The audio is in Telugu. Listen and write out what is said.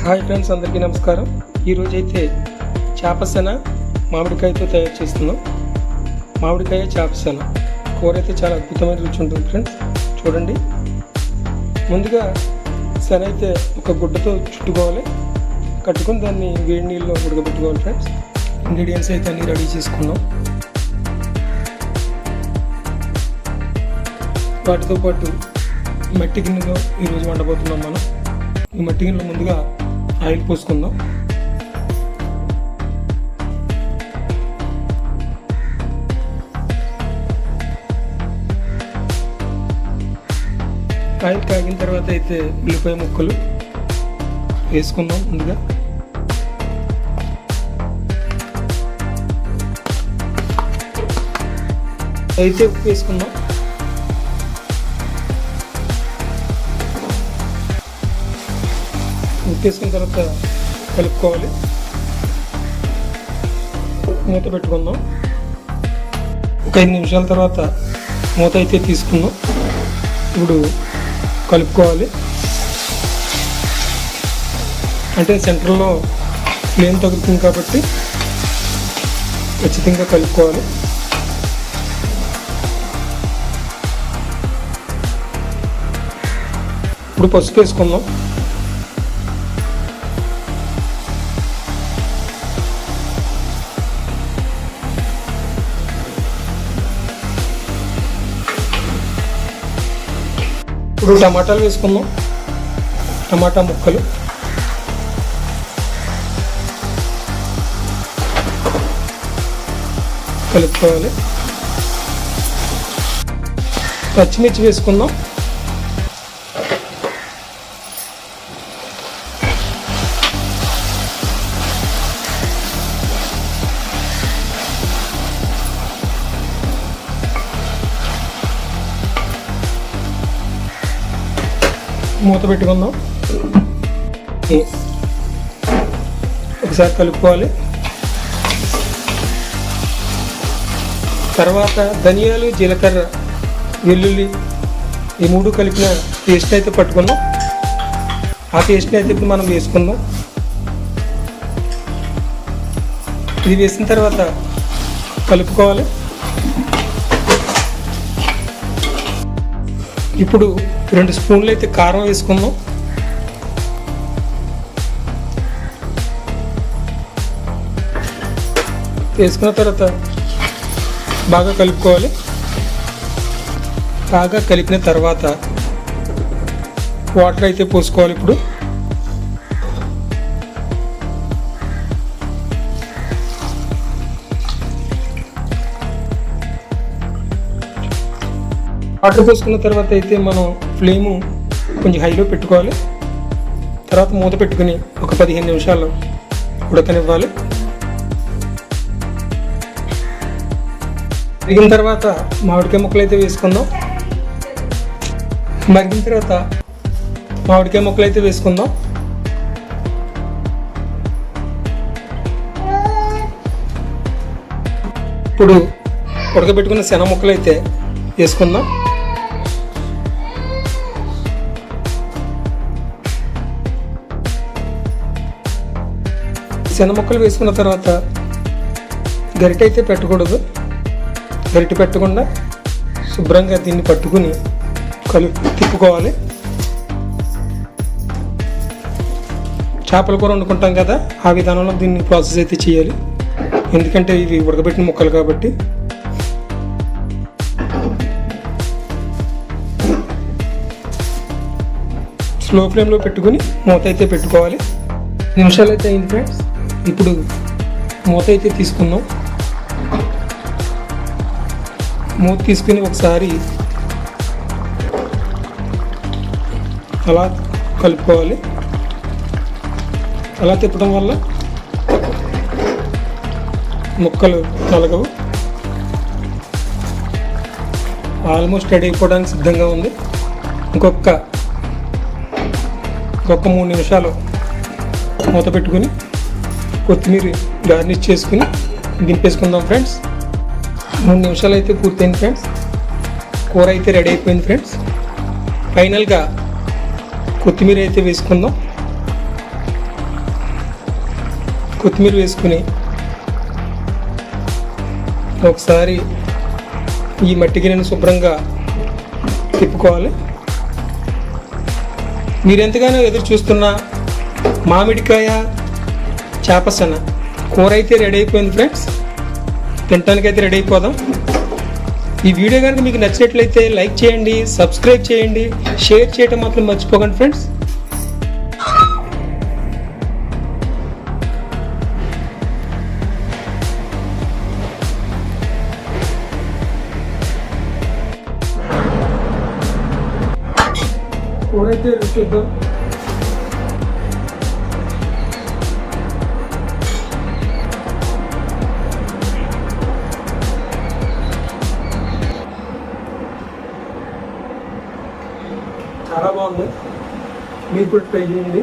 హాయ్ ఫ్రెండ్స్, అందరికీ నమస్కారం. ఈరోజైతే చేపసేన మామిడికాయతో తయారు చేస్తున్నాం. మామిడికాయ చేపసేన కూర అయితే చాలా అద్భుతమైన రుచి ఉంటుంది ఫ్రెండ్స్. చూడండి, ముందుగా శన అయితే ఒక గుడ్డతో చుట్టుకోవాలి. కట్టుకొని దాన్ని వేడి నీళ్ళలో ఉడకబెట్టుకోవాలి ఫ్రెండ్స్. ఇంగ్రీడియంట్స్ అయితే అన్నీ రెడీ చేసుకున్నాం. వాటితో పాటు మట్టి గిన్నెలో ఈరోజు వండబోతున్నాం మనం. ఈ మట్టి గిన్నెలో ముందుగా ఆయిల్ పోసుకుందాం. ఆయిల్ కాగిన తర్వాత అయితే ఉల్లిపాయ ముక్కలు వేసుకుందాం. ముందుగా అయితే ఉప్పు వేసుకుందాం. ఉప్పు వేసుకున్న తర్వాత కలుపుకోవాలి. మూత పెట్టుకుందాం. ఒక 5 నిమిషాల తర్వాత మూత అయితే తీసుకుందాం. ఇప్పుడు కలుపుకోవాలి. అంటే సెంటర్లో ఫ్లేమ్ తగులుతుంది కాబట్టి ఖచ్చితంగా కలుపుకోవాలి. ఇప్పుడు పసుపు వేసుకుందాం. ఇప్పుడు టమాటాలు వేసుకుందాం. టమాటా ముక్కలు, కలుపుకోవాలి. పచ్చిమిర్చి వేసుకుందాం. మూత పెట్టుకుందాం. ఒకసారి కలుపుకోవాలి. తర్వాత ధనియాలు, జీలకర్ర, వెల్లుల్లి ఈ 3 కలిపిన పేస్ట్ అయితే పట్టుకుందాం. ఆ పేస్ట్ని అయితే ఇప్పుడు మనం వేసుకుందాం. ఇది వేసిన తర్వాత కలుపుకోవాలి. ఇప్పుడు 2 స్పూన్లు అయితే కారం వేసుకుందాం. వేసుకున్న తర్వాత బాగా కలుపుకోవాలి. బాగా కలిపిన తర్వాత వాటర్ అయితే పోసుకోవాలి. ఇప్పుడు వాటర్ పోసుకున్న తర్వాత అయితే మనం ఫ్లేము కొంచెం హైలో పెట్టుకోవాలి. తర్వాత మూత పెట్టుకుని ఒక 15 నిమిషాలు ఉడకనివ్వాలి. మరిగిన తర్వాత మామిడికాయ ముక్కలు అయితే వేసుకుందాం. మరిగిన తర్వాత మామిడికాయ ముక్కలు అయితే వేసుకుందాం. ఇప్పుడు ఉడకబెట్టుకున్న శనగ ముక్కలు అయితే వేసుకుందాం. శనగ ముక్కలు వేసుకున్న తర్వాత గరిటె అయితే పెట్టకూడదు. గరిటె పెట్టకుండా శుభ్రంగా దీన్ని పట్టుకుని తిప్పుకోవాలి. చేపల కూర వండుకుంటాం కదా, ఆ విధానంలో దీన్ని ప్రాసెస్ అయితే చేయాలి. ఎందుకంటే ఇవి ఉడకబెట్టిన ముక్కలు కాబట్టి. స్లో ఫ్లేమ్లో పెట్టుకుని మూత అయితే పెట్టుకోవాలి. నిమిషాలు అయితే అయింది ఫ్రెండ్స్. ఇప్పుడు మూత అయితే తీసుకుందాం. మూత తీసుకుని ఒకసారి అలా కలుపుకోవాలి. అలా తిప్పడం వల్ల ముక్కలు నలగవు. ఆల్మోస్ట్ రెడీ అయిపోవడానికి సిద్ధంగా ఉంది. ఇంకొక 3 నిమిషాలు మూత పెట్టుకుని కొత్తిమీర గార్నిష్ చేసుకుని దింపేసుకుందాం ఫ్రెండ్స్. 3 నిమిషాలు అయితే పూర్తయింది ఫ్రెండ్స్. కూర అయితే రెడీ అయిపోయింది ఫ్రెండ్స్. ఫైనల్గా కొత్తిమీర అయితే వేసుకుందాం. కొత్తిమీర వేసుకుని ఒకసారి ఈ మట్టి గిన్నెను శుభ్రంగా తిప్పుకోవాలి. మీరు ఎంతగానో ఎదురు చూస్తున్న మామిడికాయ చేపసన కూర అయితే రెడీ అయిపోయింది ఫ్రెండ్స్. తినడానికి అయితే రెడీ అయిపోదాం. ఈ వీడియో కనుక మీకు నచ్చినట్లయితే లైక్ చేయండి, సబ్స్క్రైబ్ చేయండి, షేర్ చేయడం మాత్రం మర్చిపోకండి ఫ్రెండ్స్. కూర అయితే రుచి చూద్దాం. చాలా బాగుంది. మీరు కూడా ట్రై చేయండి.